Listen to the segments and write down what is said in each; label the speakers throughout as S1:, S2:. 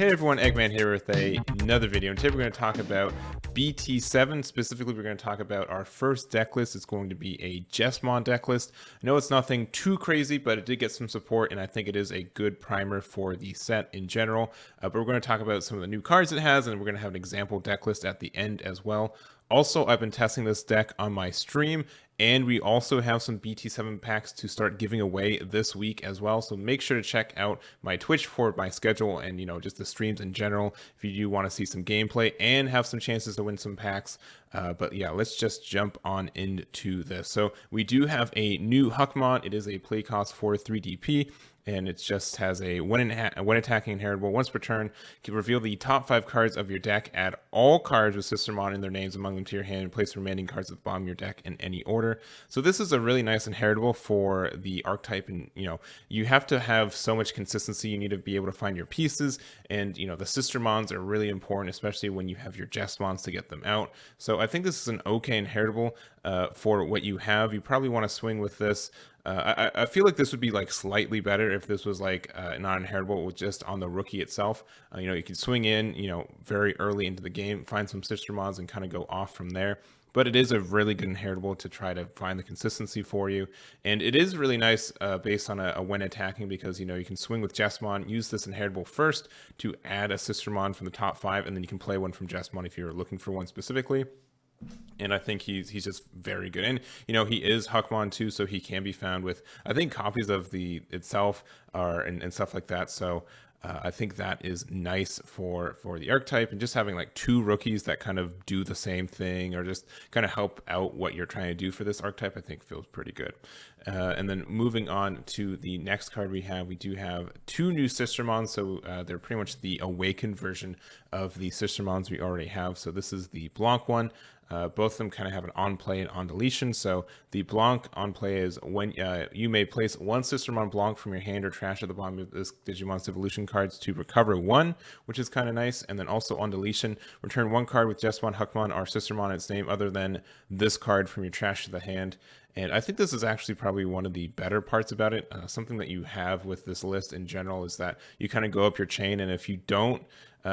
S1: Hey everyone, Egman here with another video, and today we're going to talk about BT7. Specifically, we're going to talk about our first deck list. It's going to be a Jesmon deck list. I know it's nothing too crazy, but it did get some support, and I think it is a good primer for the set in general. But we're going to talk about some of the new cards it has, and we're going to have an example deck list at the end as well. Also, I've been testing this deck on my stream, and we also have some BT7 packs to start giving away this week as well. So make sure to check out my Twitch for my schedule and, just the streams in general if you do want to see some gameplay and have some chances to win some packs. But yeah, let's just jump on into this. So we do have a new Huckmon. It is a play cost for 3 DP. And it just has a when attacking inheritable. Once per turn, you can reveal the top 5 cards of your deck, add all cards with Sistermon in their names among them to your hand, and place the remaining cards at the bottom of your deck in any order. So this is a really nice inheritable for the archetype, and you have to have so much consistency. You need to be able to find your pieces, and the Sistermons are really important, especially when you have your Jesmons to get them out. So I think this is an okay inheritable for what you have. You probably want to swing with this. I feel like this would be like slightly better if this was like not inheritable with just on the rookie itself. You can swing in, very early into the game, find some Sistermons and kind of go off from there. But it is a really good inheritable to try to find the consistency for you. And it is really nice based on a when attacking because, you can swing with Jesmon, use this inheritable first to add a Sistermon from the top 5, and then you can play one from Jesmon if you're looking for one specifically. And I think he's just very good. And, he is Huckmon too, so he can be found with, I think, copies of the itself and stuff like that. So I think that is nice for the archetype, and just having like 2 rookies that kind of do the same thing or just kind of help out what you're trying to do for this archetype, I think feels pretty good. And then moving on to the next card we do have 2 new Sistermons. So they're pretty much the awakened version of the Sistermons we already have. So this is the Blanc one. Both of them kind of have an on play and on deletion. So the Blanc on play is when you may place 1 Sistermon Blanc from your hand or trash at the bottom of this Digimon's evolution cards to recover 1, which is kind of nice. And then also on deletion, return 1 card with Jesmon, Huckmon, or Sistermon its name other than this card from your trash to the hand. And I think this is actually probably one of the better parts about it. Something that you have with this list in general is that you kind of go up your chain, and if you don't,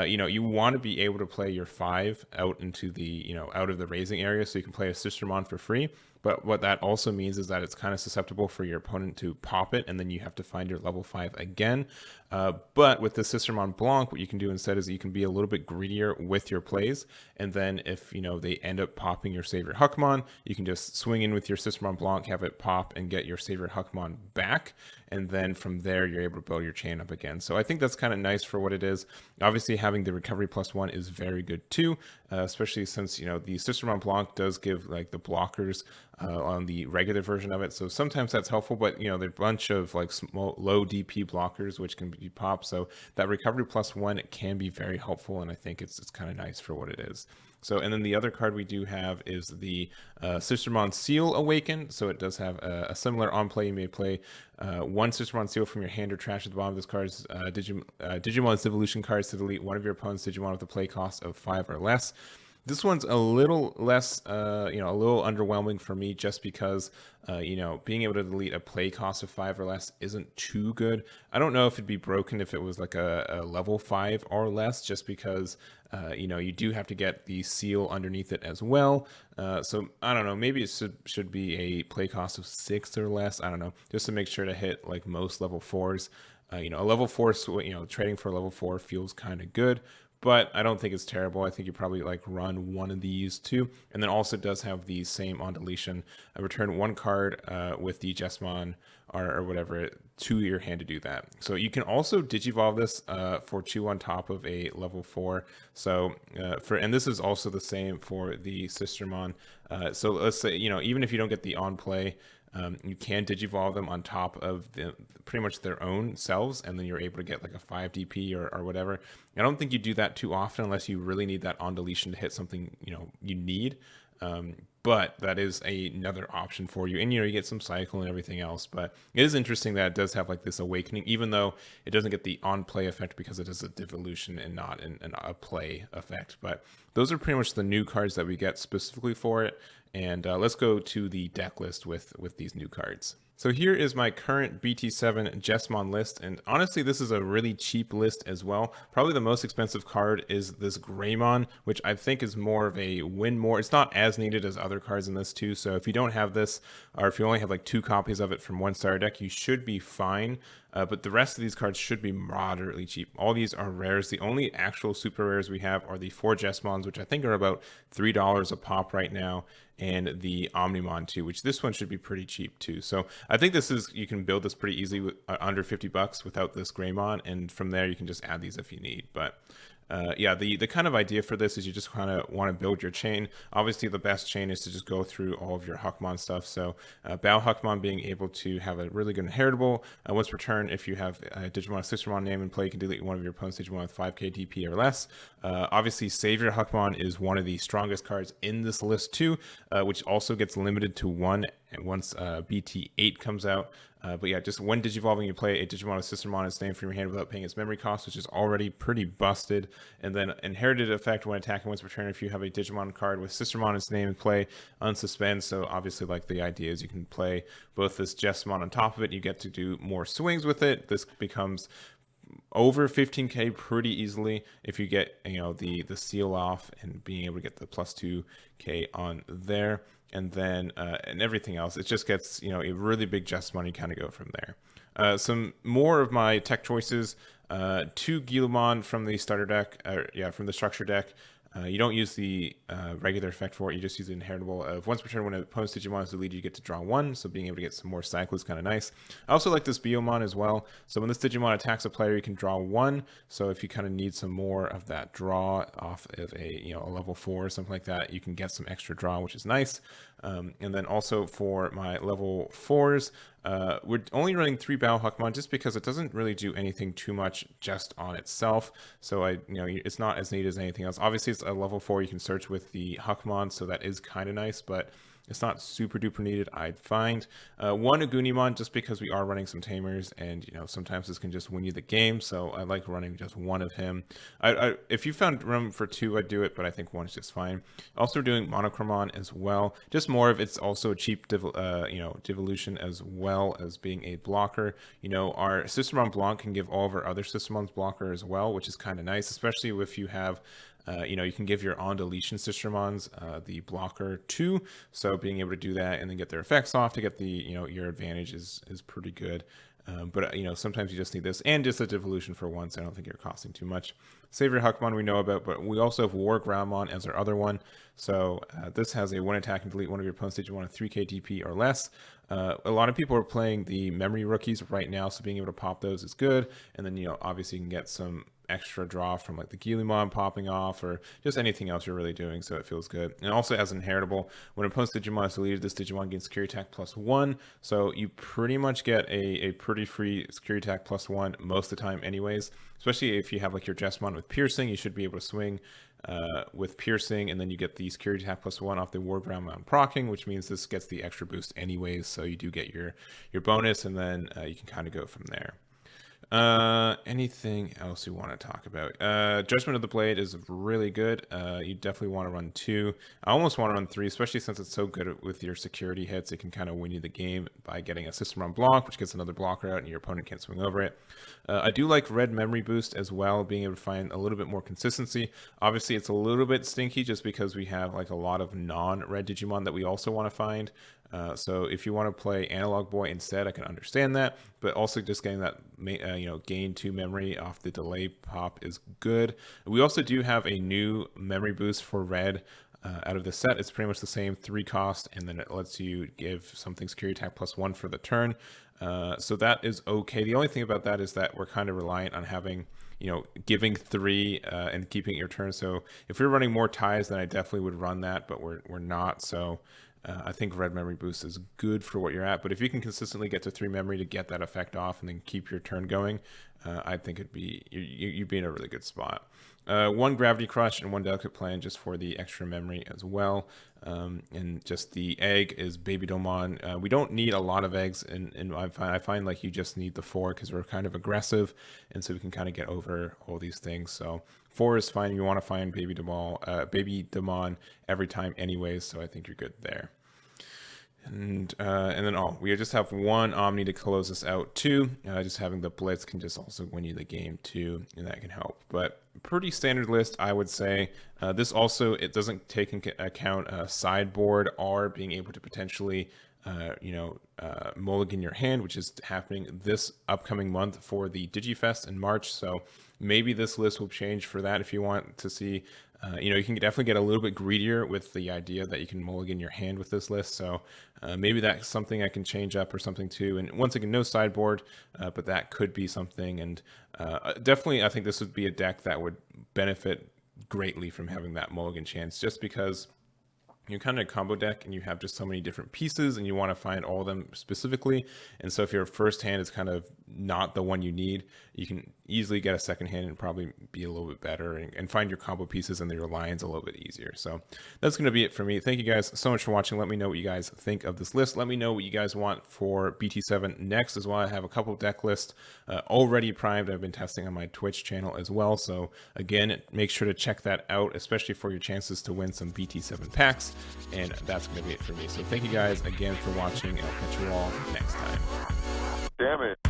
S1: you want to be able to play your 5 out into the, out of the raising area, so you can play a Sistermon for free. But what that also means is that it's kind of susceptible for your opponent to pop it, and then you have to find your level 5 again. But with the Sistermon Blanc, what you can do instead is you can be a little bit greedier with your plays. And then if, they end up popping your Savior Huckmon, you can just swing in with your Sistermon Blanc, have it pop, and get your Savior Huckmon back. And then from there, you're able to build your chain up again. So I think that's kind of nice for what it is. Obviously, having the recovery +1 is very good too, especially since, the Sistermon Blanc does give like the blockers on the regular version of it. So sometimes that's helpful, but there are a bunch of like small, low DP blockers which can be popped. So that recovery +1 can be very helpful, and I think it's kind of nice for what it is. So, and then the other card we do have is the Sistermon Seal Awaken. So it does have a similar on play. You may play 1 Sistermon Seal from your hand or trash at the bottom of this card's Digimon's evolution cards to delete one of your opponent's Digimon with a play cost of 5 or less. This one's a little less, a little underwhelming for me, just because, being able to delete a play cost of 5 or less isn't too good. I don't know if it'd be broken if it was like a level 5 or less, just because, you do have to get the seal underneath it as well. So I don't know, maybe it should be a play cost of 6 or less. I don't know, just to make sure to hit like most level 4s. A level 4, trading for a level 4 feels kind of good, but I don't think it's terrible. I think you probably like run one of these too. And then also does have the same on deletion. Return 1 card with the Jesmon or whatever to your hand to do that. So you can also Digivolve this for 2 on top of a level 4. So and this is also the same for the Sistermon. So let's say, even if you don't get the on play, you can Digivolve them on top of pretty much their own selves, and then you're able to get like a 5 DP or whatever. I don't think you do that too often unless you really need that on deletion to hit something you need. But that is another option for you, and you get some cycle and everything else. But it is interesting that it does have like this awakening, even though it doesn't get the on play effect because it is a devolution and not a play effect. But those are pretty much the new cards that we get specifically for it. And let's go to the deck list with these new cards. So here is my current BT7 Jesmon list, and honestly this is a really cheap list as well. Probably the most expensive card is this Greymon, which I think is more of a win more. It's not as needed as other cards in this too, so if you don't have this, or if you only have like 2 copies of it from one starter deck, you should be fine. But the rest of these cards should be moderately cheap. All these are rares. The only actual super rares we have are the 4 Jesmons, which I think are about $3 a pop right now, and the Omnimon too, which this one should be pretty cheap too. So I think this is, you can build this pretty easily with under 50 bucks without this Greymon, and from there you can just add these if you need. But yeah, the kind of idea for this is you just kind of want to build your chain. Obviously, the best chain is to just go through all of your Huckmon stuff. So Bao Huckmon being able to have a really good inheritable. Once per turn, if you have a Digimon or Sistermon name in play, you can delete one of your opponent's Digimon with 5k DP or less. Obviously, Savior Huckmon is one of the strongest cards in this list too, which also gets limited to 1 once BT8 comes out. But yeah, just when Digivolving, you play a Digimon or Sistermon its name from your hand without paying its memory cost, which is already pretty busted. And then Inherited Effect when attacking once per turn if you have a Digimon card with Sistermon its name in play, unsuspend. So obviously, like, the idea is you can play both this Jesmon on top of it. You get to do more swings with it. This becomes over 15k pretty easily if you get, you know, the seal off and being able to get the plus 2k on there. And then and everything else, it just gets, you know, a really big Jesmon. You kind of go from there. Some more of my tech choices: 2 Guilmon from the starter deck, from the structure deck. You don't use the regular effect for it. You just use the inheritable of once per turn when an opponent's Digimon is deleted, you get to draw 1. So being able to get some more cycle is kind of nice. I also like this Biomon as well. So when this Digimon attacks a player, you can draw 1. So if you kind of need some more of that draw off of a, you know, a level 4 or something like that, you can get some extra draw, which is nice. And then also for my level 4s, we're only running 3 Bao Huckmon just because it doesn't really do anything too much just on itself. So it's not as neat as anything else. Obviously, it's a level 4. You can search with the Huckmon, so that is kind of nice, but it's not super duper needed, I'd find. 1 Agunimon, just because we are running some tamers, and, you know, sometimes this can just win you the game, so I like running just 1 of him. If you found room for 2, I'd do it, but I think 1 is just fine. Also doing Monochromon as well, just more of it's also a cheap devolution as well as being a blocker. You know, our Sistermon Blanc can give all of our other Sistermons blocker as well, which is kind of nice, especially if you have you can give your on deletion Sistermons the blocker too. So being able to do that and then get their effects off to get the, your advantage is pretty good. But sometimes you just need this and just a devolution for once. I don't think you're costing too much. Savior Huckmon we know about, but we also have War Groundmon as our other one. So this has a 1 attack and delete one of your opponent's Digimon with 3k DP or less. A lot of people are playing the memory rookies right now, so being able to pop those is good. And then obviously you can get some extra draw from like the Guilmon popping off or just anything else you're really doing, so it feels good. And also as inheritable, when opponent's Digimon is deleted, this Digimon gains security attack +1, so you pretty much get a pretty free security attack +1 most of the time anyways, especially if you have like your Jesmon with piercing. You should be able to swing with piercing, and then you get the security attack +1 off the War Groundmon proccing, which means this gets the extra boost anyways, so you do get your bonus, and then you can kind of go from there. Anything else you want to talk about? Judgment of the Blade is really good. You definitely want to run 2. I almost want to run 3, especially since it's so good with your security hits. It can kind of win you the game by getting a Sistermon block, which gets another blocker out and your opponent can't swing over it. I do like Red Memory Boost as well, being able to find a little bit more consistency. Obviously, it's a little bit stinky just because we have like a lot of non-red Digimon that we also want to find. So if you want to play Analog Boy instead, I can understand that, but also just getting that gain 2 memory off the delay pop is good. We also do have a new memory boost for red out of the set. It's pretty much the same 3 cost, and then it lets you give something security attack +1 for the turn. So that is okay. The only thing about that is that we're kind of reliant on having giving 3 and keeping your turn. So if we're running more ties, then I definitely would run that, but we're not. So I think Red Memory Boost is good for what you're at, but if you can consistently get to 3 memory to get that effect off and then keep your turn going, I think it'd be you'd be in a really good spot. 1 Gravity Crush and 1 Delicate Plan just for the extra memory as well. And just the egg is Baby Domon. We don't need a lot of eggs, and I find like you just need the 4 because we're kind of aggressive, and so we can kind of get over all these things. So 4 is fine. You want to find Baby Domon every time anyways, so I think you're good there. And then we just have one Omni to close this out too. Just having the Blitz can just also win you the game too, and that can help. But pretty standard list, I would say. This also, it doesn't take into account sideboard or being able to potentially mulligan your hand, which is happening this upcoming month for the DigiFest in March. So maybe this list will change for that if you want to see. You can definitely get a little bit greedier with the idea that you can mulligan your hand with this list. So maybe that's something I can change up or something too. And once again, no sideboard, but that could be something. And definitely, I think this would be a deck that would benefit greatly from having that mulligan chance, just because you're kind of a combo deck and you have just so many different pieces and you want to find all of them specifically. And so if your first hand is kind of not the one you need, you can easily get a second hand and probably be a little bit better and find your combo pieces and your lines a little bit easier. So that's going to be it for me. Thank you guys so much for watching. Let me know what you guys think of this list. Let me know what you guys want for BT7 next as well. I have a couple deck lists already primed. I've been testing on my Twitch channel as well. So again, make sure to check that out, especially for your chances to win some BT7 packs. And that's going to be it for me. So thank you guys again for watching, and I'll catch you all next time.
S2: Damn it.